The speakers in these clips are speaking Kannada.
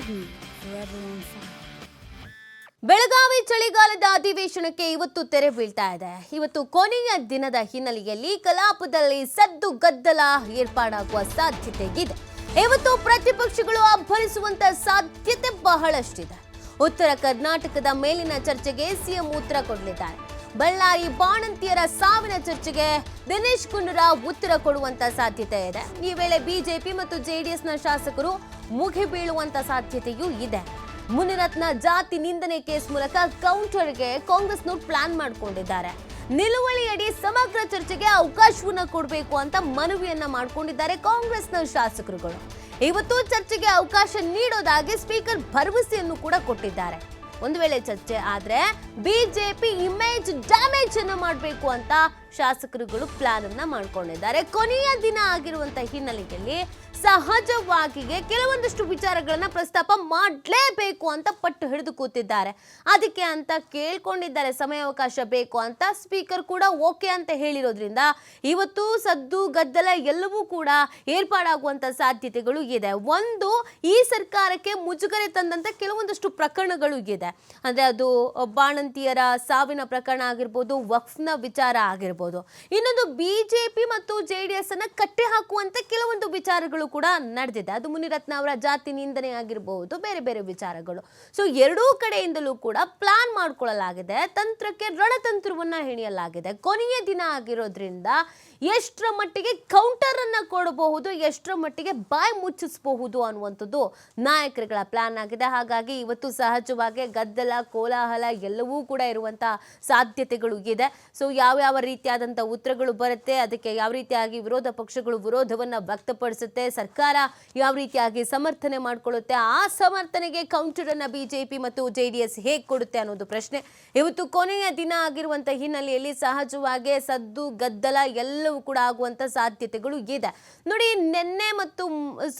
be forever on fire. Belagavi ಚಳಿಗಾಲದ ಅಧಿವೇಶನಕ್ಕೆ ಇವತ್ತು ತೆರೆ ಬೀಳ್ತಾ ಇದೆ. ಇವತ್ತು ಕೊನೆಯ ದಿನದ ಹಿನ್ನೆಲೆಯಲ್ಲಿ ಕಲಾಪದಲ್ಲಿ ಸದ್ದು ಗದ್ದಲ ಏರ್ಪಾಡಾಗುವ ಸಾಧ್ಯತೆ ಇದೆ. ಇವತ್ತು ಪ್ರತಿಪಕ್ಷಗಳು ಅಬ್ಬರಿಸುವಂತ ಸಾಧ್ಯತೆ ಬಹಳಷ್ಟಿದೆ. ಉತ್ತರ ಕರ್ನಾಟಕದ ಮೇಲಿನ ಚರ್ಚೆಗೆ ಸಿಎಂ ಉತ್ತರ ಕೊಡಲಿದ್ದಾರೆ. ಬಳ್ಳಾರಿ ಬಾಣಂತಿಯರ ಸಾವಿನ ಚರ್ಚೆಗೆ ದಿನೇಶ್ ಗುಂಡೂರಾವ್ ಉತ್ತರ ಕೊಡುವಂತ ಸಾಧ್ಯತೆ ಇದೆ. ಈ ವೇಳೆ ಬಿಜೆಪಿ ಮತ್ತು ಜೆಡಿಎಸ್ನ ಶಾಸಕರು ಮುಗಿ ಬೀಳುವಂತ ಸಾಧ್ಯತೆಯೂ ಇದೆ. ಮುನಿರತ್ನ ಜಾತಿ ನಿಂದನೆ ಕೇಸ್ ಮೂಲಕ ಕೌಂಟರ್ಗೆ ಕಾಂಗ್ರೆಸ್ನವರು ಪ್ಲಾನ್ ಮಾಡಿಕೊಂಡಿದ್ದಾರೆ. ನಿಲುವಳಿಯಡಿ ಸಮಗ್ರ ಚರ್ಚೆಗೆ ಅವಕಾಶವನ್ನ ಕೊಡಬೇಕು ಅಂತ ಮನವಿಯನ್ನ ಮಾಡಿಕೊಂಡಿದ್ದಾರೆ ಕಾಂಗ್ರೆಸ್ನ ಶಾಸಕರುಗಳು. ಇವತ್ತು ಚರ್ಚೆಗೆ ಅವಕಾಶ ನೀಡೋದಾಗಿ ಸ್ಪೀಕರ್ ಭರವಸೆಯನ್ನು ಕೂಡ ಕೊಟ್ಟಿದ್ದಾರೆ. ಒಂದು ವೇಳೆ ಚರ್ಚೆ ಆದ್ರೆ ಬಿಜೆಪಿ ಇಮೇಜ್ ಡ್ಯಾಮೇಜ್ ಅನ್ನ ಮಾಡಬೇಕು ಅಂತ ಶಾಸಕರುಗಳು ಪ್ಲಾನ್ ಅನ್ನ ಮಾಡ್ಕೊಂಡಿದ್ದಾರೆ. ಕೊನೆಯ ದಿನ ಆಗಿರುವಂತ ಹಿನ್ನೆಲೆಯಲ್ಲಿ ಸಹಜವಾಗಿಯೇ ಕೆಲವೊಂದಿಷ್ಟು ವಿಚಾರಗಳನ್ನ ಪ್ರಸ್ತಾಪ ಮಾಡಲೇಬೇಕು ಅಂತ ಪಟ್ಟು ಹಿಡಿದು ಕೂತಿದ್ದಾರೆ. ಅದಕ್ಕೆ ಅಂತ ಕೇಳ್ಕೊಂಡಿದ್ದಾರೆ, ಸಮಯಾವಕಾಶ ಬೇಕು ಅಂತ. ಸ್ಪೀಕರ್ ಕೂಡ ಓಕೆ ಅಂತ ಹೇಳಿರೋದ್ರಿಂದ ಇವತ್ತು ಸದ್ದು ಗದ್ದಲ ಎಲ್ಲವೂ ಕೂಡ ಏರ್ಪಾಡಾಗುವಂತ ಸಾಧ್ಯತೆಗಳು ಇದೆ. ಒಂದು, ಈ ಸರ್ಕಾರಕ್ಕೆ ಮುಜುಗರೆ ತಂದಂತ ಕೆಲವೊಂದಷ್ಟು ಪ್ರಕರಣಗಳು ಇದೆ. ಅಂದ್ರೆ ಅದು ಬಾಣಂತಿಯರ ಸಾವಿನ ಪ್ರಕರಣ ಆಗಿರ್ಬೋದು, ವಕ್ಫ್ನ ವಿಚಾರ ಆಗಿರ್ಬೋದು. ಇನ್ನೊಂದು, ಬಿಜೆಪಿ ಮತ್ತು ಜೆಡಿಎಸ್ ಅನ್ನ ಕಟ್ಟಿ ಹಾಕುವಂತ ಕೆಲವೊಂದು ವಿಚಾರಗಳು ಕೂಡ ನಡೆದಿದೆ. ಅದು ಮುನಿರತ್ನ ಅವರ ಜಾತಿ ನಿಂದನೆ ಆಗಿರಬಹುದು, ಬೇರೆ ಬೇರೆ ವಿಚಾರಗಳು. ಸೊ ಎರಡೂ ಕಡೆಯಿಂದಲೂ ಕೂಡ ಪ್ಲಾನ್ ಮಾಡ್ಕೊಳ್ಳಲಾಗಿದೆ. ತಂತ್ರಕ್ಕೆ ರಣತಂತ್ರವನ್ನ ಹೆಣಿಯಲಾಗಿದೆ. ಕೊನೆಯ ದಿನ ಆಗಿರೋದ್ರಿಂದ ಎಷ್ಟರ ಮಟ್ಟಿಗೆ ಕೌಂಟರ್ ಅನ್ನ ಕೊಡಬಹುದು, ಎಷ್ಟರ ಮಟ್ಟಿಗೆ ಬಾಯಿ ಮುಚ್ಚಿಸಬಹುದು ಅನ್ನುವಂಥದ್ದು ನಾಯಕರುಗಳ ಪ್ಲಾನ್ ಆಗಿದೆ. ಹಾಗಾಗಿ ಇವತ್ತು ಸಹಜವಾಗಿ ಗದ್ದಲ ಕೋಲಾಹಲ ಎಲ್ಲವೂ ಕೂಡ ಇರುವಂತ ಸಾಧ್ಯತೆಗಳು ಇದೆ. ಸೊ ಯಾವ ರೀತಿಯಾದಂಥ ಉತ್ತರಗಳು ಬರುತ್ತೆ, ಅದಕ್ಕೆ ಯಾವ ರೀತಿಯಾಗಿ ವಿರೋಧ ಪಕ್ಷಗಳು ವಿರೋಧವನ್ನ ವ್ಯಕ್ತಪಡಿಸುತ್ತೆ, ಸರ್ಕಾರ ಯಾವ ರೀತಿಯಾಗಿ ಸಮರ್ಥನೆ ಮಾಡಿಕೊಳ್ಳುತ್ತೆ, ಆ ಸಮರ್ಥನೆಗೆ ಕೌಂಟರ್ ಅನ್ನ ಬಿಜೆಪಿ ಮತ್ತು ಜೆಡಿಎಸ್ ಹೇಗೆ ಕೊಡುತ್ತೆ ಅನ್ನೋದು ಪ್ರಶ್ನೆ. ಇವತ್ತು ಕೊನೆಯ ದಿನ ಆಗಿರುವಂತ ಹಿನ್ನೆಲೆಯಲ್ಲಿ ಸಹಜವಾಗಿ ಸದ್ದು ಗದ್ದಲ ಎಲ್ಲವೂ ಕೂಡ ಆಗುವಂತ ಸಾಧ್ಯತೆಗಳು ಇದೆ. ನೋಡಿ, ನಿನ್ನೆ ಮತ್ತು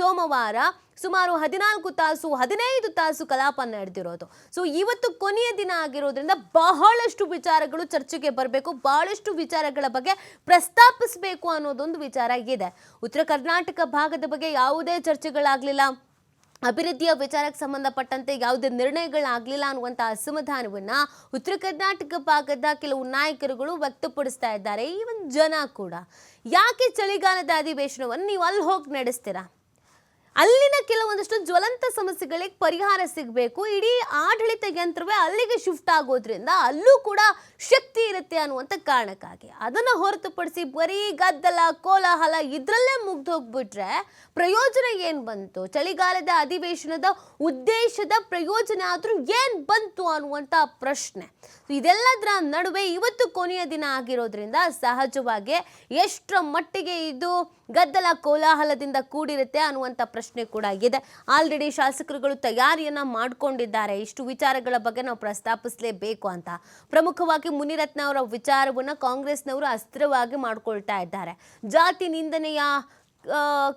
ಸೋಮವಾರ ಸುಮಾರು 14 ತಾಸು 15 ತಾಸು ಕಲಾಪ ನಡೆದಿರೋದು. ಸೊ ಇವತ್ತು ಕೊನೆಯ ದಿನ ಆಗಿರೋದ್ರಿಂದ ಬಹಳಷ್ಟು ವಿಚಾರಗಳು ಚರ್ಚೆಗೆ ಬರಬೇಕು, ಬಹಳಷ್ಟು ವಿಚಾರಗಳ ಬಗ್ಗೆ ಪ್ರಸ್ತಾಪಿಸಬೇಕು ಅನ್ನೋದೊಂದು ವಿಚಾರ ಇದೆ. ಉತ್ತರ ಕರ್ನಾಟಕ ಭಾಗದ ಬಗ್ಗೆ ಯಾವುದೇ ಚರ್ಚೆಗಳಾಗಲಿಲ್ಲ, ಅಭಿವೃದ್ಧಿಯ ವಿಚಾರಕ್ಕೆ ಸಂಬಂಧಪಟ್ಟಂತೆ ಯಾವುದೇ ನಿರ್ಣಯಗಳಾಗಲಿಲ್ಲ ಅನ್ನುವಂಥ ಅಸಮಾಧಾನವನ್ನ ಉತ್ತರ ಕರ್ನಾಟಕ ಭಾಗದ ಕೆಲವು ನಾಯಕರುಗಳು ವ್ಯಕ್ತಪಡಿಸ್ತಾ ಇದ್ದಾರೆ. ಈ ಒಂದು ಜನ ಕೂಡ ಯಾಕೆ ಚಳಿಗಾಲದ ಅಧಿವೇಶನವನ್ನು ನೀವು ಅಲ್ಲಿ ಹೋಗಿ ನಡೆಸ್ತೀರಾ? ಅಲ್ಲಿನ ಕೆಲವೊಂದಷ್ಟು ಜ್ವಲಂತ ಸಮಸ್ಯೆಗಳಿಗೆ ಪರಿಹಾರ ಸಿಗಬೇಕು. ಇಡೀ ಆಡಳಿತ ಯಂತ್ರವೇ ಅಲ್ಲಿಗೆ ಶಿಫ್ಟ್ ಆಗೋದ್ರಿಂದ ಅಲ್ಲೂ ಕೂಡ ಶಕ್ತಿ ಇರುತ್ತೆ ಅನ್ನುವಂಥ ಕಾರಣಕ್ಕಾಗಿ ಅದನ್ನು ಹೊರತುಪಡಿಸಿ ಬರೀ ಗದ್ದಲ ಕೋಲಾಹಲ ಇದರಲ್ಲೇ ಮುಗ್ದು ಹೋಗ್ಬಿಟ್ರೆ ಪ್ರಯೋಜನ ಏನು ಬಂತು? ಚಳಿಗಾಲದ ಅಧಿವೇಶನದ ಉದ್ದೇಶದ ಪ್ರಯೋಜನ ಆದರೂ ಏನು ಬಂತು ಅನ್ನುವಂಥ ಪ್ರಶ್ನೆ. ಇದೆಲ್ಲದರ ನಡುವೆ ಇವತ್ತು ಕೊನೆಯ ದಿನ ಆಗಿರೋದ್ರಿಂದ ಸಹಜವಾಗಿ ಎಷ್ಟರ ಮಟ್ಟಿಗೆ ಇದು ಗದ್ದಲ ಕೋಲಾಹಲದಿಂದ ಕೂಡಿರುತ್ತೆ ಅನ್ನುವಂಥ ಪ್ರಶ್ನೆ ಕೂಡ ಇದೆ. ಆಲ್ರೆಡಿ ಶಾಸಕರುಗಳು ತಯಾರಿಯನ್ನ ಮಾಡಿಕೊಂಡಿದ್ದಾರೆ. ಇಷ್ಟು ವಿಚಾರಗಳ ಬಗ್ಗೆ ನಾವು ಪ್ರಸ್ತಾಪಿಸಲೇಬೇಕು ಅಂತ. ಪ್ರಮುಖವಾಗಿ ಮುನಿರತ್ನ ಅವರ ವಿಚಾರವನ್ನ ಕಾಂಗ್ರೆಸ್ನವರು ಅಸ್ತ್ರವಾಗಿ ಮಾಡ್ಕೊಳ್ತಾ ಇದ್ದಾರೆ. ಜಾತಿ ನಿಂದನೆಯ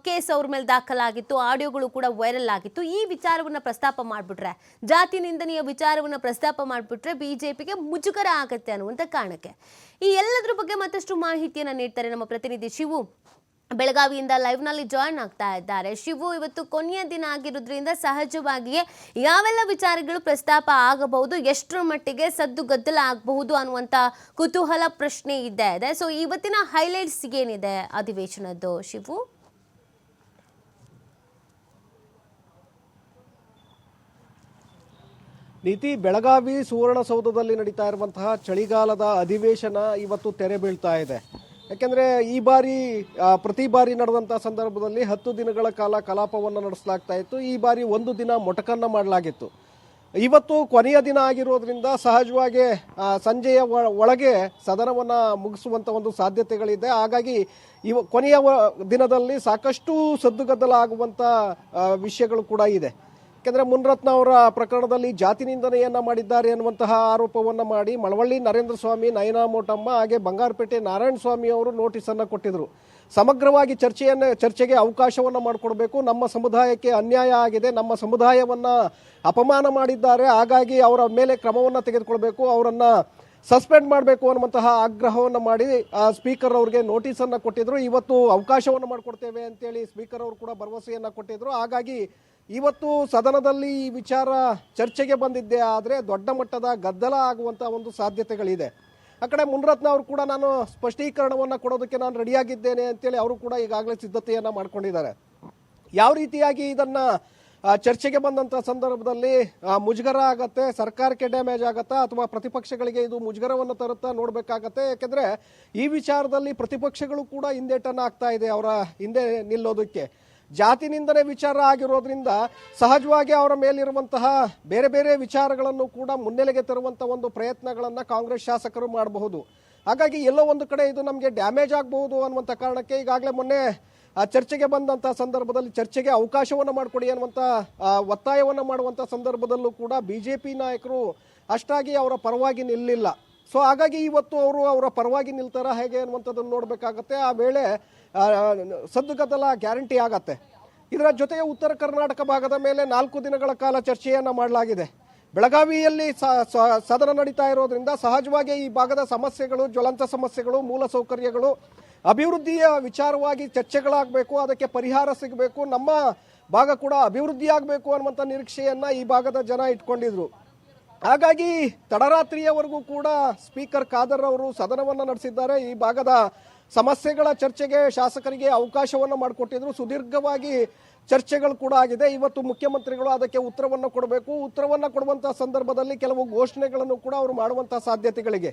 ಕೇಸ್ ಅವ್ರ ಮೇಲೆ ದಾಖಲಾಗಿತ್ತು, ಆಡಿಯೋಗಳು ಕೂಡ ವೈರಲ್ ಆಗಿತ್ತು. ಈ ವಿಚಾರವನ್ನ ಪ್ರಸ್ತಾಪ ಮಾಡಿಬಿಟ್ರೆ, ಜಾತಿ ನಿಂದನೆಯ ವಿಚಾರವನ್ನ ಪ್ರಸ್ತಾಪ ಮಾಡಿಬಿಟ್ರೆ ಬಿಜೆಪಿಗೆ ಮುಜುಗರ ಆಗುತ್ತೆ ಅನ್ನುವಂಥ ಕಾರಣಕ್ಕೆ ಈ ಎಲ್ಲದರ ಬಗ್ಗೆ ಮತ್ತಷ್ಟು ಮಾಹಿತಿಯನ್ನು ನೀಡ್ತಾರೆ ನಮ್ಮ ಪ್ರತಿನಿಧಿ ಶಿವು. ಬೆಳಗಾವಿಯಿಂದ ಲೈವ್ನಲ್ಲಿ ಜಾಯ್ನ್ ಆಗ್ತಾ ಇದ್ದಾರೆ. ಶಿವು, ಇವತ್ತು ಕೊನೆಯ ದಿನ ಆಗಿರೋದ್ರಿಂದ ಸಹಜವಾಗಿಯೇ ಯಾವೆಲ್ಲ ವಿಚಾರಗಳು ಪ್ರಸ್ತಾಪ ಆಗಬಹುದು, ಎಷ್ಟರ ಮಟ್ಟಿಗೆ ಸದ್ದು ಗದ್ದಲ ಆಗಬಹುದು ಅನ್ನುವಂಥ ಕುತೂಹಲ ಪ್ರಶ್ನೆ ಇದೆ. ಸೊ ಇವತ್ತಿನ ಹೈಲೈಟ್ಸ್ ಏನಿದೆ ಅಧಿವೇಶನದ್ದು ಶಿವು? ನೀತಿ, ಬೆಳಗಾವಿ ಸುವರ್ಣಸೌಧದಲ್ಲಿ ನಡೀತಾ ಇರುವಂತಹ ಚಳಿಗಾಲದ ಅಧಿವೇಶನ ಇವತ್ತು ತೆರೆ ಬೀಳ್ತಾ ಇದೆ. ಯಾಕೆಂದರೆ ಈ ಬಾರಿ ಪ್ರತಿ ಬಾರಿ ನಡೆದಂಥ ಸಂದರ್ಭದಲ್ಲಿ 10 ದಿನಗಳ ಕಾಲ ಕಲಾಪವನ್ನು ನಡೆಸಲಾಗ್ತಾ ಇತ್ತು. ಈ ಬಾರಿ 1 ದಿನ ಮೊಟಕನ್ನು ಮಾಡಲಾಗಿತ್ತು. ಇವತ್ತು ಕೊನೆಯ ದಿನ ಆಗಿರೋದ್ರಿಂದ ಸಹಜವಾಗಿ ಸಂಜೆಯ ಒಳಗೆ ಸದನವನ್ನು ಮುಗಿಸುವಂಥ ಒಂದು ಸಾಧ್ಯತೆಗಳಿದೆ. ಹಾಗಾಗಿ ಕೊನೆಯ ದಿನದಲ್ಲಿ ಸಾಕಷ್ಟು ಸದ್ದುಗದ್ದಲ ಆಗುವಂಥ ವಿಷಯಗಳು ಕೂಡ ಇದೆ. ಯಾಕೆಂದರೆ ಮುನಿರತ್ನ ಅವರ ಪ್ರಕರಣದಲ್ಲಿ ಜಾತಿ ನಿಂದನೆಯನ್ನು ಮಾಡಿದ್ದಾರೆ ಅನ್ನುವಂತಹ ಆರೋಪವನ್ನು ಮಾಡಿ ಮಳವಳ್ಳಿ ನರೇಂದ್ರ ಸ್ವಾಮಿ, ನಯನಾ ಮೋಟಮ್ಮ ಹಾಗೆ ಬಂಗಾರಪೇಟೆ ನಾರಾಯಣ ಸ್ವಾಮಿ ಅವರು ನೋಟಿಸನ್ನು ಕೊಟ್ಟಿದ್ದರು. ಸಮಗ್ರವಾಗಿ ಚರ್ಚೆಗೆ ಅವಕಾಶವನ್ನು ಮಾಡಿಕೊಡ್ಬೇಕು, ನಮ್ಮ ಸಮುದಾಯಕ್ಕೆ ಅನ್ಯಾಯ ಆಗಿದೆ, ನಮ್ಮ ಸಮುದಾಯವನ್ನು ಅಪಮಾನ ಮಾಡಿದ್ದಾರೆ, ಹಾಗಾಗಿ ಅವರ ಮೇಲೆ ಕ್ರಮವನ್ನು ತೆಗೆದುಕೊಳ್ಬೇಕು, ಅವರನ್ನು ಸಸ್ಪೆಂಡ್ ಮಾಡಬೇಕು ಅನ್ನುವಂತಹ ಆಗ್ರಹವನ್ನು ಮಾಡಿ ಸ್ಪೀಕರ್ ಅವರಿಗೆ ನೋಟಿಸನ್ನು ಕೊಟ್ಟಿದ್ರು. ಇವತ್ತು ಅವಕಾಶವನ್ನು ಮಾಡಿಕೊಡ್ತೇವೆ ಅಂತೇಳಿ ಸ್ಪೀಕರ್ ಅವರು ಕೂಡ ಭರವಸೆಯನ್ನು ಕೊಟ್ಟಿದ್ರು. ಹಾಗಾಗಿ ಇವತ್ತು ಸದನದಲ್ಲಿ ಈ ವಿಚಾರ ಚರ್ಚೆಗೆ ಬಂದಿದ್ದೆ ಆದರೆ ದೊಡ್ಡ ಮಟ್ಟದ ಗದ್ದಲ ಆಗುವಂಥ ಒಂದು ಸಾಧ್ಯತೆಗಳಿದೆ. ಆ ಕಡೆ ಮುನಿರತ್ನ ಅವರು ಕೂಡ ನಾನು ಸ್ಪಷ್ಟೀಕರಣವನ್ನು ಕೊಡೋದಕ್ಕೆ ನಾನು ರೆಡಿಯಾಗಿದ್ದೇನೆ ಅಂತೇಳಿ ಅವರು ಕೂಡ ಈಗಾಗಲೇ ಸಿದ್ಧತೆಯನ್ನು ಮಾಡ್ಕೊಂಡಿದ್ದಾರೆ. ಯಾವ ರೀತಿಯಾಗಿ ಇದನ್ನು ಚರ್ಚೆಗೆ ಬಂದಂಥ ಸಂದರ್ಭದಲ್ಲಿ ಮುಜುಗರ ಆಗತ್ತೆ, ಸರ್ಕಾರಕ್ಕೆ ಡ್ಯಾಮೇಜ್ ಆಗತ್ತಾ ಅಥವಾ ಪ್ರತಿಪಕ್ಷಗಳಿಗೆ ಇದು ಮುಜುಗರವನ್ನು ತರುತ್ತಾ ನೋಡಬೇಕಾಗತ್ತೆ. ಯಾಕೆಂದರೆ ಈ ವಿಚಾರದಲ್ಲಿ ಪ್ರತಿಪಕ್ಷಗಳು ಕೂಡ ಹಿಂದೇಟನ್ನು ಆಗ್ತಾ ಇದೆ ಅವರ ಹಿಂದೆ ನಿಲ್ಲೋದಕ್ಕೆ. ಜಾತಿ ನಿಂದನೆ ವಿಚಾರ ಆಗಿರೋದ್ರಿಂದ ಸಹಜವಾಗಿ ಅವರ ಮೇಲಿರುವಂತಹ ಬೇರೆ ಬೇರೆ ವಿಚಾರಗಳನ್ನು ಕೂಡ ಮುನ್ನೆಲೆಗೆ ತರುವಂಥ ಒಂದು ಪ್ರಯತ್ನಗಳನ್ನು ಕಾಂಗ್ರೆಸ್ ಶಾಸಕರು ಮಾಡಬಹುದು. ಹಾಗಾಗಿ ಎಲ್ಲೋ ಒಂದು ಕಡೆ ಇದು ನಮಗೆ ಡ್ಯಾಮೇಜ್ ಆಗಬಹುದು ಅನ್ನುವಂಥ ಕಾರಣಕ್ಕೆ ಈಗಾಗಲೇ ಮೊನ್ನೆ ಚರ್ಚೆಗೆ ಬಂದಂಥ ಸಂದರ್ಭದಲ್ಲಿ ಚರ್ಚೆಗೆ ಅವಕಾಶವನ್ನು ಮಾಡಿಕೊಡಿ ಅನ್ನುವಂಥ ಒತ್ತಾಯವನ್ನು ಮಾಡುವಂಥ ಸಂದರ್ಭದಲ್ಲೂ ಕೂಡ BJP ನಾಯಕರು ಅಷ್ಟಾಗಿ ಅವರ ಪರವಾಗಿ ನಿಲ್ಲಿಲ್ಲ. ಸೊ ಹಾಗಾಗಿ ಇವತ್ತು ಅವರು ಅವರ ಪರವಾಗಿ ನಿಲ್ತಾರ ಹೇಗೆ ಅನ್ನುವಂಥದ್ದನ್ನು ನೋಡಬೇಕಾಗತ್ತೆ. ಆ ವೇಳೆ ಸದ್ದುಗದ್ದಲ ಗ್ಯಾರಂಟಿ ಆಗತ್ತೆ. ಇದರ ಜೊತೆಗೆ ಉತ್ತರ ಕರ್ನಾಟಕ ಭಾಗದ ಮೇಲೆ 4 ದಿನಗಳ ಕಾಲ ಚರ್ಚೆಯನ್ನು ಮಾಡಲಾಗಿದೆ. ಬೆಳಗಾವಿಯಲ್ಲಿ ಸದನ ನಡೀತಾ ಇರೋದ್ರಿಂದ ಸಹಜವಾಗಿ ಈ ಭಾಗದ ಸಮಸ್ಯೆಗಳು, ಜ್ವಲಂತ ಸಮಸ್ಯೆಗಳು, ಮೂಲಸೌಕರ್ಯಗಳು, ಅಭಿವೃದ್ಧಿಯ ವಿಚಾರವಾಗಿ ಚರ್ಚೆಗಳಾಗಬೇಕು, ಅದಕ್ಕೆ ಪರಿಹಾರ ಸಿಗಬೇಕು, ನಮ್ಮ ಭಾಗ ಕೂಡ ಅಭಿವೃದ್ಧಿ ಆಗಬೇಕು ಅನ್ನುವಂಥ ನಿರೀಕ್ಷೆಯನ್ನು ಈ ಭಾಗದ ಜನ ಇಟ್ಕೊಂಡಿದ್ರು. ಹಾಗಾಗಿ ತಡರಾತ್ರಿಯವರೆಗೂ ಕೂಡ ಸ್ಪೀಕರ್ ಖಾದರ್ ಅವರು ಸದನವನ್ನು ನಡೆಸಿದ್ದಾರೆ. ಈ ಭಾಗದ ಸಮಸ್ಯೆಗಳ ಚರ್ಚೆಗೆ ಶಾಸಕರಿಗೆ ಅವಕಾಶವನ್ನು ಮಾಡಿಕೊಟ್ಟಿದ್ರು. ಸುದೀರ್ಘವಾಗಿ ಚರ್ಚೆಗಳು ಕೂಡ ಆಗಿದೆ. ಇವತ್ತು ಮುಖ್ಯಮಂತ್ರಿಗಳು ಅದಕ್ಕೆ ಉತ್ತರವನ್ನು ಕೊಡಬೇಕು. ಉತ್ತರವನ್ನು ಕೊಡುವಂಥ ಸಂದರ್ಭದಲ್ಲಿ ಕೆಲವು ಘೋಷಣೆಗಳನ್ನು ಕೂಡ ಅವರು ಮಾಡುವಂಥ ಸಾಧ್ಯತೆಗಳಿಗೆ,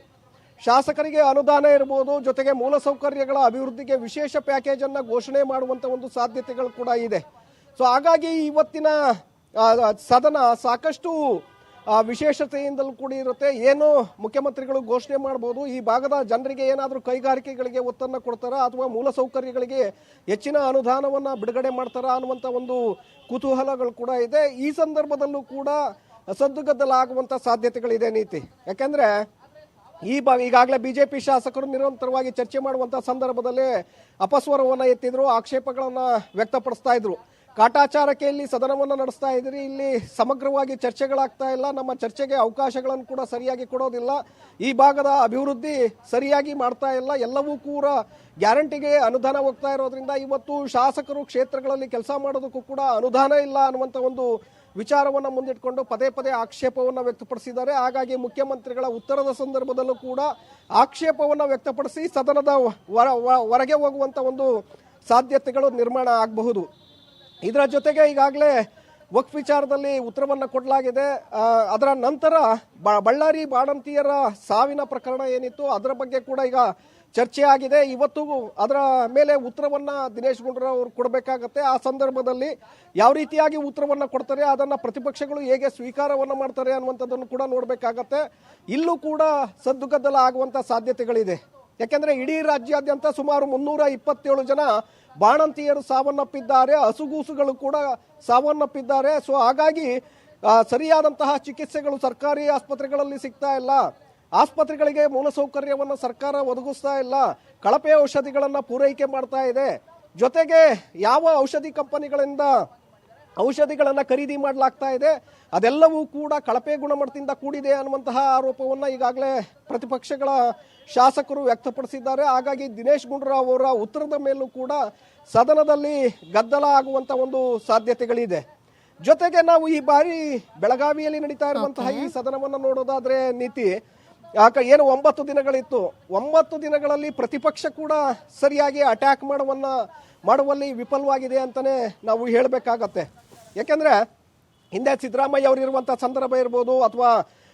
ಶಾಸಕರಿಗೆ ಅನುದಾನ ಇರ್ಬೋದು, ಜೊತೆಗೆ ಮೂಲಸೌಕರ್ಯಗಳ ಅಭಿವೃದ್ಧಿಗೆ ವಿಶೇಷ ಪ್ಯಾಕೇಜನ್ನು ಘೋಷಣೆ ಮಾಡುವಂಥ ಒಂದು ಸಾಧ್ಯತೆಗಳು ಕೂಡ ಇದೆ. ಸೊ ಹಾಗಾಗಿ ಇವತ್ತಿನ ಸದನ ಸಾಕಷ್ಟು ವಿಶೇಷತೆಯಿಂದಲೂ ಕೂಡ ಇರುತ್ತೆ. ಏನು ಮುಖ್ಯಮಂತ್ರಿಗಳು ಘೋಷಣೆ ಮಾಡ್ಬೋದು, ಈ ಭಾಗದ ಜನರಿಗೆ ಏನಾದರೂ ಕೈಗಾರಿಕೆಗಳಿಗೆ ಒತ್ತನ್ನು ಕೊಡ್ತಾರಾ ಅಥವಾ ಮೂಲಸೌಕರ್ಯಗಳಿಗೆ ಹೆಚ್ಚಿನ ಅನುದಾನವನ್ನು ಬಿಡುಗಡೆ ಮಾಡ್ತಾರಾ ಅನ್ನುವಂಥ ಒಂದು ಕುತೂಹಲಗಳು ಕೂಡ ಇದೆ. ಈ ಸಂದರ್ಭದಲ್ಲೂ ಕೂಡ ಸದ್ದುಗದ್ದಲ ಆಗುವಂಥ ಸಾಧ್ಯತೆಗಳಿದೆ ನೀತಿ. ಯಾಕೆಂದರೆ ಈಗಾಗಲೇ BJP ಶಾಸಕರು ನಿರಂತರವಾಗಿ ಚರ್ಚೆ ಮಾಡುವಂಥ ಸಂದರ್ಭದಲ್ಲಿ ಅಪಸ್ವರವನ್ನು ಎತ್ತಿದ್ರು, ಆಕ್ಷೇಪಗಳನ್ನು ವ್ಯಕ್ತಪಡಿಸ್ತಾ ಇದ್ರು. ಕಾಟಾಚಾರಕ್ಕೆ ಇಲ್ಲಿ ಸದನವನ್ನು ನಡೆಸ್ತಾ ಇದ್ದೀರಿ, ಇಲ್ಲಿ ಸಮಗ್ರವಾಗಿ ಚರ್ಚೆಗಳಾಗ್ತಾ ಇಲ್ಲ, ನಮ್ಮ ಚರ್ಚೆಗೆ ಅವಕಾಶಗಳನ್ನು ಕೂಡ ಸರಿಯಾಗಿ ಕೊಡೋದಿಲ್ಲ, ಈ ಭಾಗದ ಅಭಿವೃದ್ಧಿ ಸರಿಯಾಗಿ ಮಾಡ್ತಾ ಇಲ್ಲ, ಎಲ್ಲವೂ ಕೂಡ ಗ್ಯಾರಂಟಿಗೆ ಅನುದಾನ ಹೋಗ್ತಾ ಇರೋದ್ರಿಂದ ಇವತ್ತು ಶಾಸಕರು ಕ್ಷೇತ್ರಗಳಲ್ಲಿ ಕೆಲಸ ಮಾಡೋದಕ್ಕೂ ಕೂಡ ಅನುದಾನ ಇಲ್ಲ ಅನ್ನುವಂಥ ಒಂದು ವಿಚಾರವನ್ನು ಮುಂದಿಟ್ಕೊಂಡು ಪದೇ ಪದೇ ಆಕ್ಷೇಪವನ್ನು ವ್ಯಕ್ತಪಡಿಸಿದ್ದಾರೆ. ಹಾಗಾಗಿ ಮುಖ್ಯಮಂತ್ರಿಗಳ ಉತ್ತರದ ಸಂದರ್ಭದಲ್ಲೂ ಕೂಡ ಆಕ್ಷೇಪವನ್ನು ವ್ಯಕ್ತಪಡಿಸಿ ಸದನದ ಹೊರಗೆ ಹೋಗುವಂಥ ಒಂದು ಸಾಧ್ಯತೆಗಳು ನಿರ್ಮಾಣ ಆಗಬಹುದು. ಇದರ ಜೊತೆಗೆ ಈಗಾಗಲೇ ವಕ್ಫ್ ವಿಚಾರದಲ್ಲಿ ಉತ್ತರವನ್ನು ಕೊಡಲಾಗಿದೆ. ಅದರ ನಂತರ ಬಳ್ಳಾರಿ ಬಾಣಂತಿಯರ ಸಾವಿನ ಪ್ರಕರಣ ಏನಿತ್ತು ಅದರ ಬಗ್ಗೆ ಕೂಡ ಈಗ ಚರ್ಚೆ ಆಗಿದೆ. ಇವತ್ತು ಅದರ ಮೇಲೆ ಉತ್ತರವನ್ನು ದಿನೇಶ್ ಗುಂಡೂರಾವ್ ಅವರು ಕೊಡಬೇಕಾಗತ್ತೆ. ಆ ಸಂದರ್ಭದಲ್ಲಿ ಯಾವ ರೀತಿಯಾಗಿ ಉತ್ತರವನ್ನು ಕೊಡ್ತಾರೆ, ಅದನ್ನು ಪ್ರತಿಪಕ್ಷಗಳು ಹೇಗೆ ಸ್ವೀಕಾರವನ್ನು ಮಾಡ್ತಾರೆ ಅನ್ನುವಂಥದ್ದನ್ನು ಕೂಡ ನೋಡಬೇಕಾಗತ್ತೆ. ಇಲ್ಲೂ ಕೂಡ ಸದ್ದುಗದ್ದಲ ಆಗುವಂಥ ಸಾಧ್ಯತೆಗಳಿದೆ. ಯಾಕೆಂದರೆ ಇಡೀ ರಾಜ್ಯಾದ್ಯಂತ ಸುಮಾರು 327 ಜನ ಬಾಣಂತಿಯರು ಸಾವನ್ನಪ್ಪಿದ್ದಾರೆ, ಹಸುಗೂಸುಗಳು ಕೂಡ ಸಾವನ್ನಪ್ಪಿದ್ದಾರೆ. ಸೊ ಹಾಗಾಗಿ ಸರಿಯಾದಂತಹ ಚಿಕಿತ್ಸೆಗಳು ಸರ್ಕಾರಿ ಆಸ್ಪತ್ರೆಗಳಲ್ಲಿ ಸಿಗ್ತಾ ಇಲ್ಲ, ಆಸ್ಪತ್ರೆಗಳಿಗೆ ಮೂಲಸೌಕರ್ಯವನ್ನು ಸರ್ಕಾರ ಒದಗಿಸ್ತಾ ಇಲ್ಲ, ಕಳಪೆ ಔಷಧಿಗಳನ್ನು ಪೂರೈಕೆ ಮಾಡ್ತಾ ಇದೆ. ಜೊತೆಗೆ ಯಾವ ಔಷಧಿ ಕಂಪನಿಗಳಿಂದ ಔಷಧಿಗಳನ್ನು ಖರೀದಿ ಮಾಡಲಾಗ್ತಾ ಇದೆ ಅದೆಲ್ಲವೂ ಕೂಡ ಕಳಪೆ ಗುಣಮಟ್ಟದಿಂದ ಕೂಡಿದೆ ಅನ್ನುವಂತಹ ಆರೋಪವನ್ನು ಈಗಾಗಲೇ ಪ್ರತಿಪಕ್ಷಗಳ ಶಾಸಕರು ವ್ಯಕ್ತಪಡಿಸಿದ್ದಾರೆ. ಹಾಗಾಗಿ ದಿನೇಶ್ ಗುಂಡೂರಾವ್ ಅವರ ಉತ್ತರದ ಮೇಲೂ ಕೂಡ ಸದನದಲ್ಲಿ ಗದ್ದಲ ಆಗುವಂಥ ಒಂದು ಸಾಧ್ಯತೆಗಳಿದೆ. ಜೊತೆಗೆ ನಾವು ಈ ಬಾರಿ ಬೆಳಗಾವಿಯಲ್ಲಿ ನಡೀತಾ ಇರುವಂತಹ ಈ ಸದನವನ್ನು ನೋಡೋದಾದ್ರೆ ನೀತಿ ಏನು 9 ದಿನಗಳಿತ್ತು, 9 ದಿನಗಳಲ್ಲಿ ಪ್ರತಿಪಕ್ಷ ಕೂಡ ಸರಿಯಾಗಿ ಅಟ್ಯಾಕ್ ಮಾಡುವಲ್ಲಿ ವಿಫಲವಾಗಿದೆ ಅಂತಾನೆ ನಾವು ಹೇಳಬೇಕಾಗತ್ತೆ. ಯಾಕೆಂದ್ರೆ ಹಿಂದೆ ಸಿದ್ದರಾಮಯ್ಯ ಅವರು ಇರುವಂಥ ಸಂದರ್ಭ ಇರ್ಬೋದು, ಅಥವಾ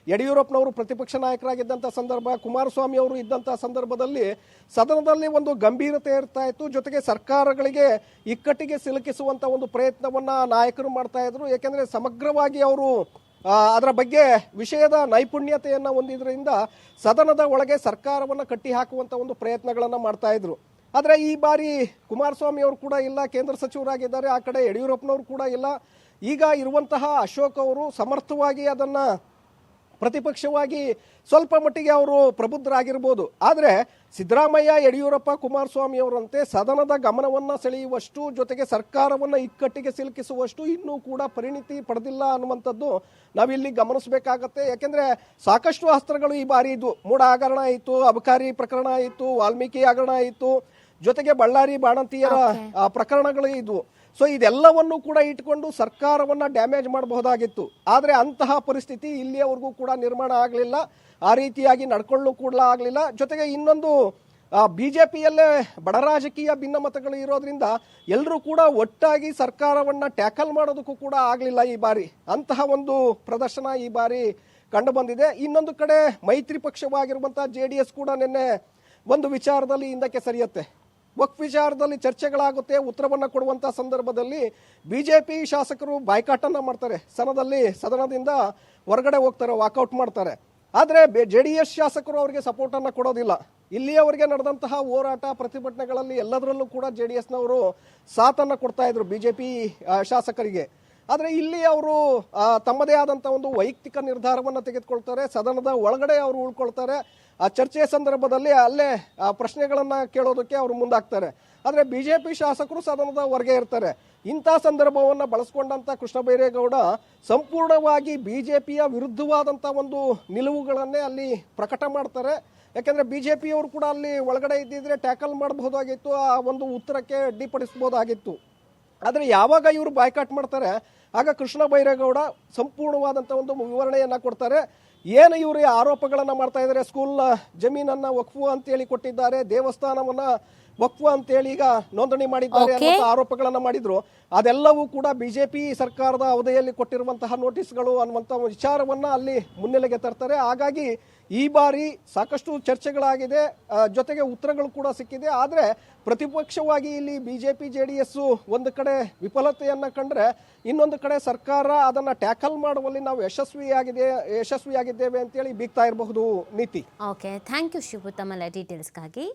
ಯಡಿಯೂರಪ್ಪನವರು ಪ್ರತಿಪಕ್ಷ ನಾಯಕರಾಗಿದ್ದಂಥ ಸಂದರ್ಭ, ಕುಮಾರಸ್ವಾಮಿ ಅವರು ಇದ್ದಂಥ ಸಂದರ್ಭದಲ್ಲಿ ಸದನದಲ್ಲಿ ಒಂದು ಗಂಭೀರತೆ ಇರ್ತಾ ಇತ್ತು. ಜೊತೆಗೆ ಸರ್ಕಾರಗಳಿಗೆ ಇಕ್ಕಟ್ಟಿಗೆ ಸಿಲುಕಿಸುವಂಥ ಒಂದು ಪ್ರಯತ್ನವನ್ನು ನಾಯಕರು ಮಾಡ್ತಾ ಇದ್ರು. ಯಾಕೆಂದರೆ ಸಮಗ್ರವಾಗಿ ಅವರು ಅದರ ಬಗ್ಗೆ ವಿಷಯದ ನೈಪುಣ್ಯತೆಯನ್ನು ಹೊಂದಿದ್ರಿಂದ ಸದನದ ಒಳಗೆ ಸರ್ಕಾರವನ್ನು ಕಟ್ಟಿ ಹಾಕುವಂಥ ಒಂದು ಪ್ರಯತ್ನಗಳನ್ನು ಮಾಡ್ತಾ ಇದ್ರು. ಆದರೆ ಈ ಬಾರಿ ಕುಮಾರಸ್ವಾಮಿ ಅವರು ಕೂಡ ಇಲ್ಲ, ಕೇಂದ್ರ ಸಚಿವರಾಗಿದ್ದಾರೆ, ಆ ಕಡೆ ಯಡಿಯೂರಪ್ಪನವರು ಕೂಡ ಇಲ್ಲ. ಈಗ ಇರುವಂತಹ ಅಶೋಕ್ ಅವರು ಸಮರ್ಥವಾಗಿ ಅದನ್ನು ಪ್ರತಿಪಕ್ಷವಾಗಿ ಸ್ವಲ್ಪ ಮಟ್ಟಿಗೆ ಅವರು ಪ್ರಬುದ್ಧರಾಗಿರ್ಬೋದು. ಆದರೆ ಸಿದ್ದರಾಮಯ್ಯ, ಯಡಿಯೂರಪ್ಪ, ಕುಮಾರಸ್ವಾಮಿ ಅವರಂತೆ ಸದನದ ಗಮನವನ್ನು ಸೆಳೆಯುವಷ್ಟು, ಜೊತೆಗೆ ಸರ್ಕಾರವನ್ನು ಇಕ್ಕಟ್ಟಿಗೆ ಸಿಲುಕಿಸುವಷ್ಟು ಇನ್ನೂ ಕೂಡ ಪರಿಣಿತಿ ಪಡೆದಿಲ್ಲ ಅನ್ನುವಂಥದ್ದು ನಾವಿಲ್ಲಿ ಗಮನಿಸಬೇಕಾಗತ್ತೆ. ಯಾಕೆಂದರೆ ಸಾಕಷ್ಟು ಅಸ್ತ್ರಗಳು ಈ ಬಾರಿ ಇದ್ವು. ಮೂಢ ಹಗರಣ ಇತ್ತು, ಅಬಕಾರಿ ಪ್ರಕರಣ ಇತ್ತು, ವಾಲ್ಮೀಕಿ ಹಗರಣ ಇತ್ತು, ಜೊತೆಗೆ ಬಳ್ಳಾರಿ ಬಾಣಂತಿಯರ ಪ್ರಕರಣಗಳು ಇದ್ವು. ಸೊ ಇದೆಲ್ಲವನ್ನು ಕೂಡ ಇಟ್ಕೊಂಡು ಸರ್ಕಾರವನ್ನು ಡ್ಯಾಮೇಜ್ ಮಾಡಬಹುದಾಗಿತ್ತು. ಆದರೆ ಅಂತಹ ಪರಿಸ್ಥಿತಿ ಇಲ್ಲಿಯವರೆಗೂ ಕೂಡ ನಿರ್ಮಾಣ ಆಗಲಿಲ್ಲ, ಆ ರೀತಿಯಾಗಿ ನಡ್ಕೊಳ್ಳೂ ಕೂಡ ಆಗಲಿಲ್ಲ. ಜೊತೆಗೆ ಇನ್ನೊಂದು BJPಯಲ್ಲೇ ಬಡ ರಾಜಕೀಯ ಭಿನ್ನಮತಗಳು ಇರೋದ್ರಿಂದ ಎಲ್ಲರೂ ಕೂಡ ಒಟ್ಟಾಗಿ ಸರ್ಕಾರವನ್ನು ಟ್ಯಾಕಲ್ ಮಾಡೋದಕ್ಕೂ ಕೂಡ ಆಗಲಿಲ್ಲ ಈ ಬಾರಿ. ಅಂತಹ ಒಂದು ಪ್ರದರ್ಶನ ಈ ಬಾರಿ ಕಂಡು ಬಂದಿದೆ. ಇನ್ನೊಂದು ಕಡೆ ಮೈತ್ರಿ ಪಕ್ಷವಾಗಿರುವಂಥ JDS ಕೂಡ ನಿನ್ನೆ ಒಂದು ವಿಚಾರದಲ್ಲಿ ಹಿಂದಕ್ಕೆ ಸರಿಯುತ್ತೆ. ವಕ್ಫ್ ವಿಚಾರದಲ್ಲಿ ಚರ್ಚೆಗಳಾಗುತ್ತೆ, ಉತ್ತರವನ್ನು ಕೊಡುವಂಥ ಸಂದರ್ಭದಲ್ಲಿ BJP ಶಾಸಕರು ಬಾಯ್ಕಾಟನ್ನು ಮಾಡ್ತಾರೆ, ಸದನದಿಂದ ಹೊರಗಡೆ ಹೋಗ್ತಾರೆ, ವಾಕೌಟ್ ಮಾಡ್ತಾರೆ. ಆದರೆ JDS ಶಾಸಕರು ಅವರಿಗೆ ಸಪೋರ್ಟನ್ನು ಕೊಡೋದಿಲ್ಲ. ಇಲ್ಲಿಯವರೆಗೆ ನಡೆದಂತಹ ಹೋರಾಟ ಪ್ರತಿಭಟನೆಗಳಲ್ಲಿ ಎಲ್ಲದರಲ್ಲೂ ಕೂಡ JDSನವರು ಸಾಥನ್ನು ಕೊಡ್ತಾ ಇದ್ರು BJP ಶಾಸಕರಿಗೆ. ಆದರೆ ಇಲ್ಲಿ ಅವರು ತಮ್ಮದೇ ಆದಂಥ ಒಂದು ವೈಯಕ್ತಿಕ ನಿರ್ಧಾರವನ್ನು ತೆಗೆದುಕೊಳ್ತಾರೆ, ಸದನದ ಒಳಗಡೆ ಅವರು ಉಳ್ಕೊಳ್ತಾರೆ. ಆ ಚರ್ಚೆಯ ಸಂದರ್ಭದಲ್ಲಿ ಅಲ್ಲೇ ಪ್ರಶ್ನೆಗಳನ್ನು ಕೇಳೋದಕ್ಕೆ ಅವರು ಮುಂದಾಗ್ತಾರೆ. ಆದರೆ BJP ಶಾಸಕರು ಸದನದ ಹೊರಗೆ ಇರ್ತಾರೆ. ಇಂಥ ಸಂದರ್ಭವನ್ನು ಬಳಸ್ಕೊಂಡಂಥ ಕೃಷ್ಣ ಬೈರೇಗೌಡ ಸಂಪೂರ್ಣವಾಗಿ BJPಯ ವಿರುದ್ಧವಾದಂಥ ಒಂದು ನಿಲುವುಗಳನ್ನೇ ಅಲ್ಲಿ ಪ್ರಕಟ ಮಾಡ್ತಾರೆ. ಯಾಕೆಂದರೆ BJPಯವರು ಕೂಡ ಅಲ್ಲಿ ಒಳಗಡೆ ಇದ್ದಿದ್ರೆ ಟ್ಯಾಕಲ್ ಮಾಡಬಹುದಾಗಿತ್ತು, ಆ ಒಂದು ಉತ್ತರಕ್ಕೆ ಅಡ್ಡಿಪಡಿಸ್ಬೋದಾಗಿತ್ತು. ಆದರೆ ಯಾವಾಗ ಇವರು ಬಾಯ್ಕಾಟ್ ಮಾಡ್ತಾರೆ ಆಗ ಕೃಷ್ಣ ಬೈರೇಗೌಡ ಸಂಪೂರ್ಣವಾದಂಥ ಒಂದು ವಿವರಣೆಯನ್ನು ಕೊಡ್ತಾರೆ. ಏನು ಇವರು ಆರೋಪಗಳನ್ನು ಮಾಡ್ತಾ ಇದ್ದಾರೆ, ಸ್ಕೂಲ್ನ ಜಮೀನನ್ನು ವಕ್ಫು ಅಂತೇಳಿ ಕೊಟ್ಟಿದ್ದಾರೆ, ದೇವಸ್ಥಾನವನ್ನು ವಕ್ಫು ಅಂತೇಳಿ ಈಗ ನೋಂದಣಿ ಮಾಡಿದ್ದಾರೆ ಅನ್ನೋ ಆರೋಪಗಳನ್ನು ಮಾಡಿದ್ರು. ಅದೆಲ್ಲವೂ ಕೂಡ BJP ಸರ್ಕಾರದ ಅವಧಿಯಲ್ಲಿ ಕೊಟ್ಟಿರುವಂತಹ ನೋಟಿಸ್ಗಳು ಅನ್ನುವಂಥ ವಿಚಾರವನ್ನು ಅಲ್ಲಿ ಮುನ್ನೆಲೆಗೆ ತರ್ತಾರೆ. ಹಾಗಾಗಿ ಈ ಬಾರಿ ಸಾಕಷ್ಟು ಚರ್ಚೆಗಳಾಗಿದೆ, ಜೊತೆಗೆ ಉತ್ತರಗಳು ಕೂಡ ಸಿಕ್ಕಿದೆ. ಆದರೆ ಪ್ರತಿಪಕ್ಷವಾಗಿ ಇಲ್ಲಿ BJP JDS ಒಂದು ಕಡೆ ವಿಫಲತೆಯನ್ನು ಕಂಡ್ರೆ, ಇನ್ನೊಂದು ಕಡೆ ಸರ್ಕಾರ ಅದನ್ನು ಟ್ಯಾಕಲ್ ಮಾಡುವಲ್ಲಿ ನಾವು ಯಶಸ್ವಿಯಾಗಿದ್ದೇವೆ ಅಂತೇಳಿ ಬೀಗ್ತಾ ಇರಬಹುದು. ನೀತಿ. ಓಕೆ, ಥ್ಯಾಂಕ್ ಯು ಶಿವು ತಮ್ಮ ಡೀಟೇಲ್ಸ್ಗಾಗಿ.